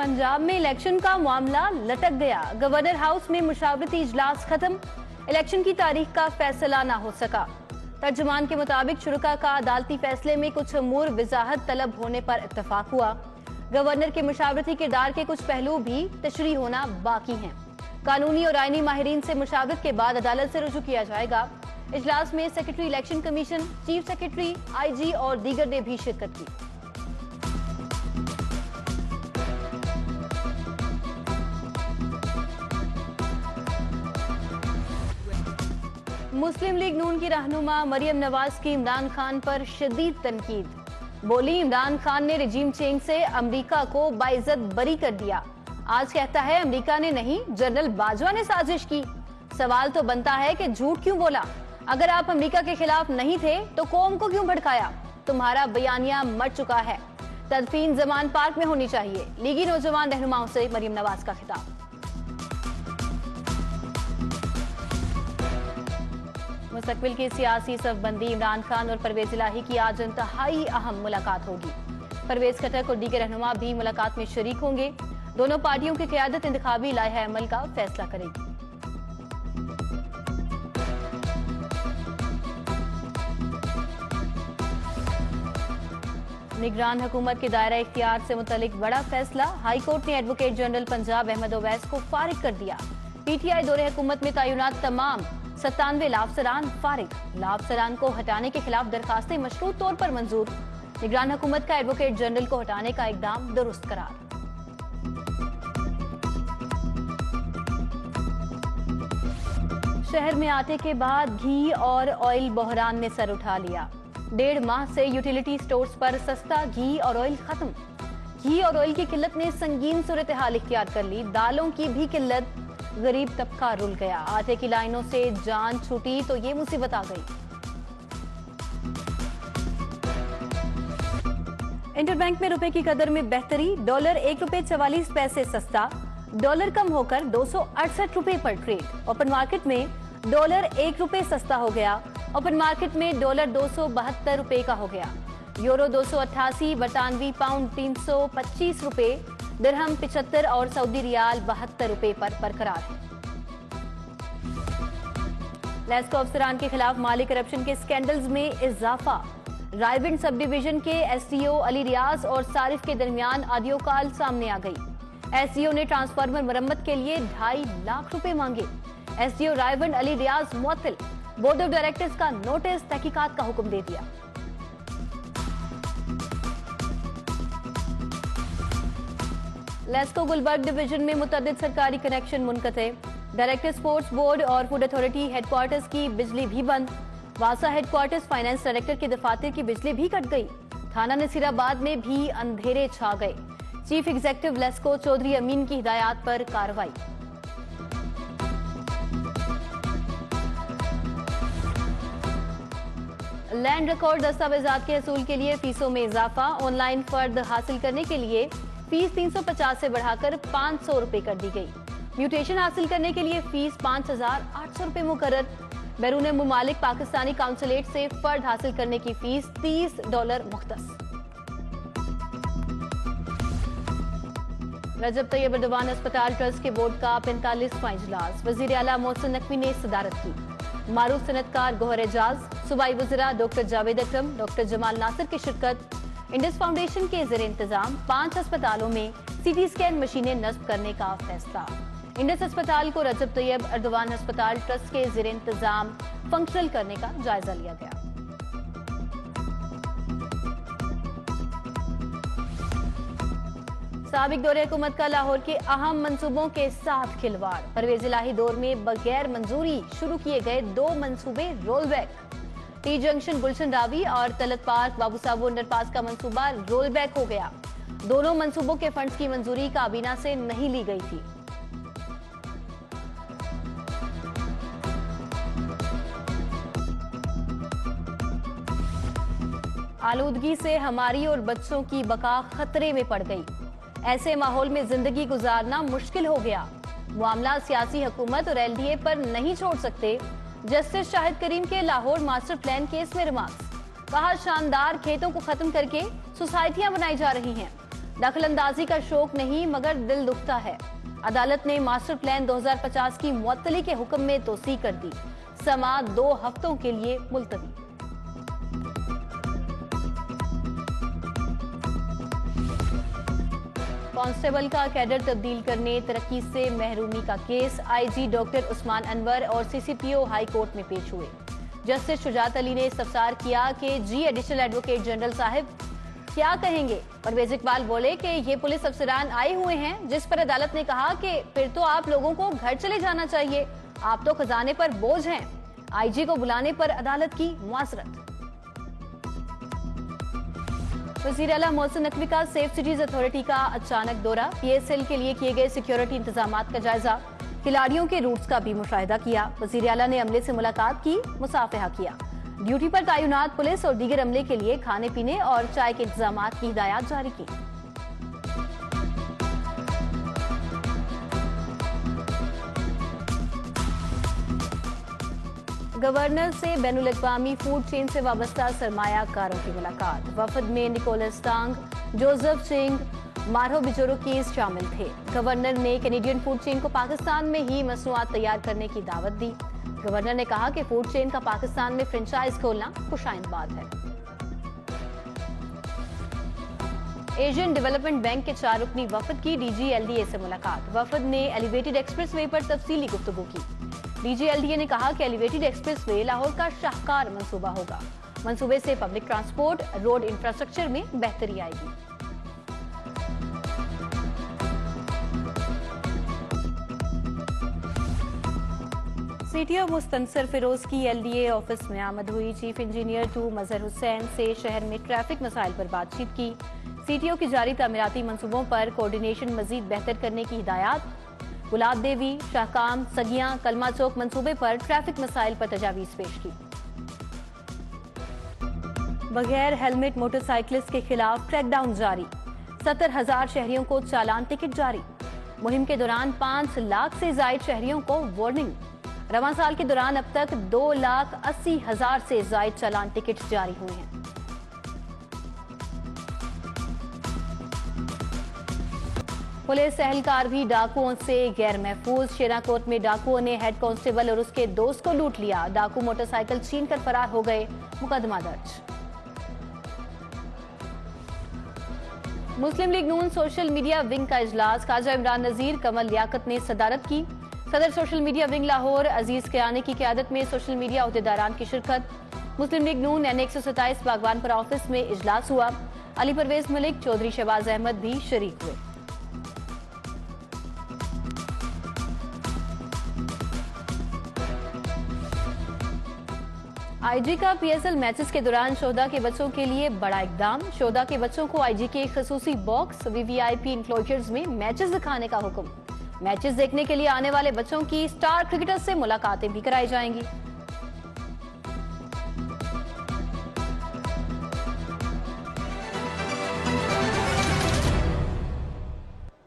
पंजाब में इलेक्शन का मामला लटक गया। गवर्नर हाउस में मुशावरती इजलास खत्म, इलेक्शन की तारीख का फैसला ना हो सका। तर्जुमान के मुताबिक शुरका का अदालती फैसले में कुछ अमूर वजाहत तलब होने पर इत्तफाक हुआ। गवर्नर के मुशावरती किरदार के कुछ पहलू भी तशरीह होना बाकी हैं। कानूनी और आईनी माहिरीन से मुशावरत के बाद अदालत से रुजू किया जाएगा। इजलास में secretary election commission, chief secretary, IG और दीगर ने भी शिरकत की। मुस्लिम लीग नून की रहनुमा मरियम नवाज की इमरान खान पर शदीद तनकीद। बोली, इमरान खान ने रिजीम चेंज से अमेरिका को बाइज्जत बरी कर दिया। आज कहता है अमेरिका ने नहीं, जनरल बाजवा ने साजिश की। सवाल तो बनता है कि झूठ क्यों बोला? अगर आप अमेरिका के खिलाफ नहीं थे तो कौम को क्यों भड़काया? तुम्हारा बयानिया मर चुका है। तदफीन जमान पार्क में होनी चाहिए। लीगी नौजवान रहनुमाओं से मरियम नवाज का खिताब। मुस्तकबिल की सियासी सफबंदी, इमरान खान और परवेज इलाही की आज इंतहाई अहम मुलाकात होगी। परवेज खटक और दीगर रहनुमा भी मुलाकात में शरीक होंगे। दोनों पार्टियों की क़यादत इंतखाबी लाइहा अमल का फैसला करेगी। निगरान हुकूमत के दायरा इख्तियार से मुतल्लिक बड़ा फैसला। हाई कोर्ट ने एडवोकेट जनरल पंजाब अहमद ओवैस को फारिग कर दिया। PTI दौरे हुकूमत में तैनात तमाम 97 लाफसरान फारिग। लाफसरान को हटाने के खिलाफ दरखास्तें मशरूत तौर पर मंजूर। निगरान हुकूमत का एडवोकेट जनरल को हटाने का इकदाम दुरुस्त करार। शहर में आटे के बाद घी और ऑयल बहरान ने सर उठा लिया। 1.5 माह से यूटिलिटी स्टोर्स पर सस्ता घी और ऑयल खत्म। घी और ऑयल की किल्लत ने संगीन सूरत हाल इख्तियार कर ली। दालों की भी किल्लत, गरीब तबका रुल गया। आटे की लाइनों से जान छूटी तो ये मुसीबत आ गई। इंटरबैंक में रुपए की कदर में बेहतरी। डॉलर ₹1.44 सस्ता। डॉलर कम होकर 268 रुपए पर ट्रेड। ओपन मार्केट में डॉलर ₹1 सस्ता हो गया। ओपन मार्केट में डॉलर 272 रुपए का हो गया। यूरो 288, बरतानवी पाउंड 325 रुपए, दिरहम 75 और सऊदी रियाल 72 रुपए पर बरकरार है। लेस्को अफसरान के खिलाफ माली करप्शन के स्कैंडल्स में इजाफा। रायविंड सब डिवीजन के SDO अली रियाज और सारिफ के दरमियान ऑडियो कॉल सामने आ गई। SDO ने ट्रांसफार्मर मरम्मत के लिए 2.5 लाख रुपए मांगे। SDO रायविंड अली रियाज मुअत्तल। बोर्ड ऑफ डायरेक्टर्स का नोटिस, तहकीकात का हुक्म दे दिया। लेस्को गुलबर्ग डिवीजन में मुतअद्दिद सरकारी कनेक्शन मुनक़ते। डायरेक्टर स्पोर्ट्स बोर्ड और फूड अथॉरिटी हेडक्वार्टर्स की बिजली भी बंद। वासा हेडक्वार्टर्स फाइनेंस डायरेक्टर के दफातर की बिजली भी कट गई। थाना नसीराबाद में भी अंधेरे छा गए। चीफ एग्जीक्यूटिव लेस्को चौधरी अमीन की हिदायत पर कार्रवाई। लैंड रिकॉर्ड दस्तावेजात के हसूल के लिए फीसों में इजाफा। ऑनलाइन फर्द हासिल करने के लिए फीस 350 से बढ़ाकर 500 रुपए कर दी गई। म्यूटेशन हासिल करने के लिए फीस 5800 रुपए मुकर्रर। बैरून मुमालिक पाकिस्तानी काउंसलेट से फर्द हासिल करने की फीस $30 मुख्तस। रजब तैयब एर्दोगान अस्पताल ट्रस्ट के बोर्ड का 45वां इजलास। वजीर आला मोहसिन नकवी ने सदारत की। मारूफ सनतकार गोहर एजाज, सूबाई वज़रा डॉक्टर जावेद अकरम, डॉक्टर जमाल नासिर की शिरकत। इंडस फाउंडेशन के ज़ेर इंतजाम 5 अस्पतालों में CT स्कैन मशीनें नस्ब करने का फैसला। इंडस अस्पताल को रजब तैयब एर्दोगान अस्पताल ट्रस्ट के ज़ेर इंतजाम फंक्शनल करने का जायजा लिया गया। साबिक दौरे हुकूमत का लाहौर के अहम मंसूबों के साथ खिलवाड़। परवेज इलाही दौर में बगैर मंजूरी शुरू किए गए 2 मंसूबे रोल बैक। टी जंक्शन गुलशन रावी और तलत पार्क बाबू साहब अंडरपास का मंसूबा रोल बैक हो गया। दोनों मंसूबों के फंड्स की मंजूरी काबीना से नहीं ली गई थी। आलूदगी से हमारी और बच्चों की बका खतरे में पड़ गई। ऐसे माहौल में जिंदगी गुजारना मुश्किल हो गया। मामला सियासी हुकूमत और LDA पर नहीं छोड़ सकते। जस्टिस शाहिद करीम के लाहौर मास्टर प्लान केस में रिमार्क्स। कहा, शानदार खेतों को खत्म करके सोसाइटियां बनाई जा रही हैं। दखलंदाजी का शौक नहीं मगर दिल दुखता है। अदालत ने मास्टर प्लान 2050 की मुअत्तली के हुक्म में तोसी कर दी। समा 2 हफ्तों के लिए मुलतवी। कांस्टेबल का कैडर तब्दील करने, तरक्की से महरूमी का case. IG doctor Usman Anwar और सीसीपीओ हाई कोर्ट में पेश हुए। जस्टिस शुजात अली ने इस्तफसार किया कि जी एडिशनल एडवोकेट जनरल साहब क्या कहेंगे। परवेज इकबाल बोले कि ये पुलिस अफसरान आए हुए हैं, जिस पर अदालत ने कहा कि फिर तो आप लोगों को घर चले जाना चाहिए, आप तो खजाने पर बोझ हैं। आईजी को बुलाने पर अदालत की मुआसरत। वज़ीर आला मोहसिन नकवी का सेफ सिटीज अथॉरिटी का अचानक दौरा। पीएसएल के लिए किए गए सिक्योरिटी इंतजामात का जायजा, खिलाड़ियों के रूट्स का भी मुशाहिदा किया। वज़ीर आला ने अमले से मुलाकात की, मुसाफहा किया। ड्यूटी पर तैनात पुलिस और दीगर अमले के लिए खाने पीने और चाय के इंतजामात की हिदायत जारी की। गवर्नर से बैनुल अक़वामी फूड चेन से वाबस्ता सरमायाकारों की मुलाकात। वफद में निकोलस टांग, जोसेफ चिंग, मारो बिजोरो केस शामिल थे। गवर्नर ने कैनेडियन फूड चेन को पाकिस्तान में ही मसनूआत तैयार करने की दावत दी। गवर्नर ने कहा कि फूड चेन का पाकिस्तान में फ्रेंचाइज खोलना खुशाइंद बात है। एशियन डेवलपमेंट बैंक के 4 रुकनी वफद की डीजीएलडीए से मुलाकात। वफद ने एलिवेटेड एक्सप्रेसवे पर तफसीली गुफ्तगू की। डीजीएलडीए ने कहा कि एलिवेटेड एक्सप्रेसवे लाहौर का शाहकार मंसूबा होगा। मंसूबे से पब्लिक ट्रांसपोर्ट, रोड इंफ्रास्ट्रक्चर में बेहतरी आएगी। सीटीओ मुस्तनसर फिरोज की एलडीए ऑफिस में आमद हुई। चीफ इंजीनियर 2 मजहर हुसैन से शहर में ट्रैफिक मसाइल पर बातचीत की। सीटीओ की जारी तामीराती मंसूबों पर कोऑर्डिनेशन मजीद बेहतर करने की हिदायत। गुलाब देवी, शाहकाम, सगियां, कलमा चौक मंसूबे पर ट्रैफिक मसाइल पर तजावीज पेश की। बगैर हेलमेट मोटरसाइकिलिस्ट के खिलाफ क्रैकडाउन जारी। 70,000 शहरियों को चालान टिकट जारी। मुहिम के दौरान 5 लाख से जायद शहरियों को वार्निंग। रवां साल के दौरान अब तक 2,80,000 से जायद चालान टिकट जारी हुए हैं। पुलिस एहलकार भी डाकुओं से गैर महफूज। शेराकोट में डाकुओं ने हेड कांस्टेबल और उसके दोस्त को लूट लिया। डाकू मोटरसाइकिल छीनकर फरार हो गए, मुकदमा दर्ज। मुस्लिम लीग नून सोशल मीडिया विंग का इजलास। ख्वाजा इमरान नजीर, कमल लियाकत ने सदारत की। सदर सोशल मीडिया विंग लाहौर अजीज कियानी की क़यादत में सोशल मीडिया अहदेदारान की शिरकत। मुस्लिम लीग नून एन 127 बागवानपुरा ऑफिस में इजलास हुआ। अली परवेज मलिक, चौधरी शहबाज अहमद भी शरीक हुए। आईजी का पीएसएल मैचेस के दौरान शोधा के बच्चों के लिए बड़ा इकदाम। शोधा के बच्चों को आईजी के खसूसी बॉक्स वीवीआईपी इंक्लोजर्स में मैचेस दिखाने का हुक्म। मैचेस देखने के लिए आने वाले बच्चों की स्टार क्रिकेटर्स से मुलाकातें भी कराई जाएंगी।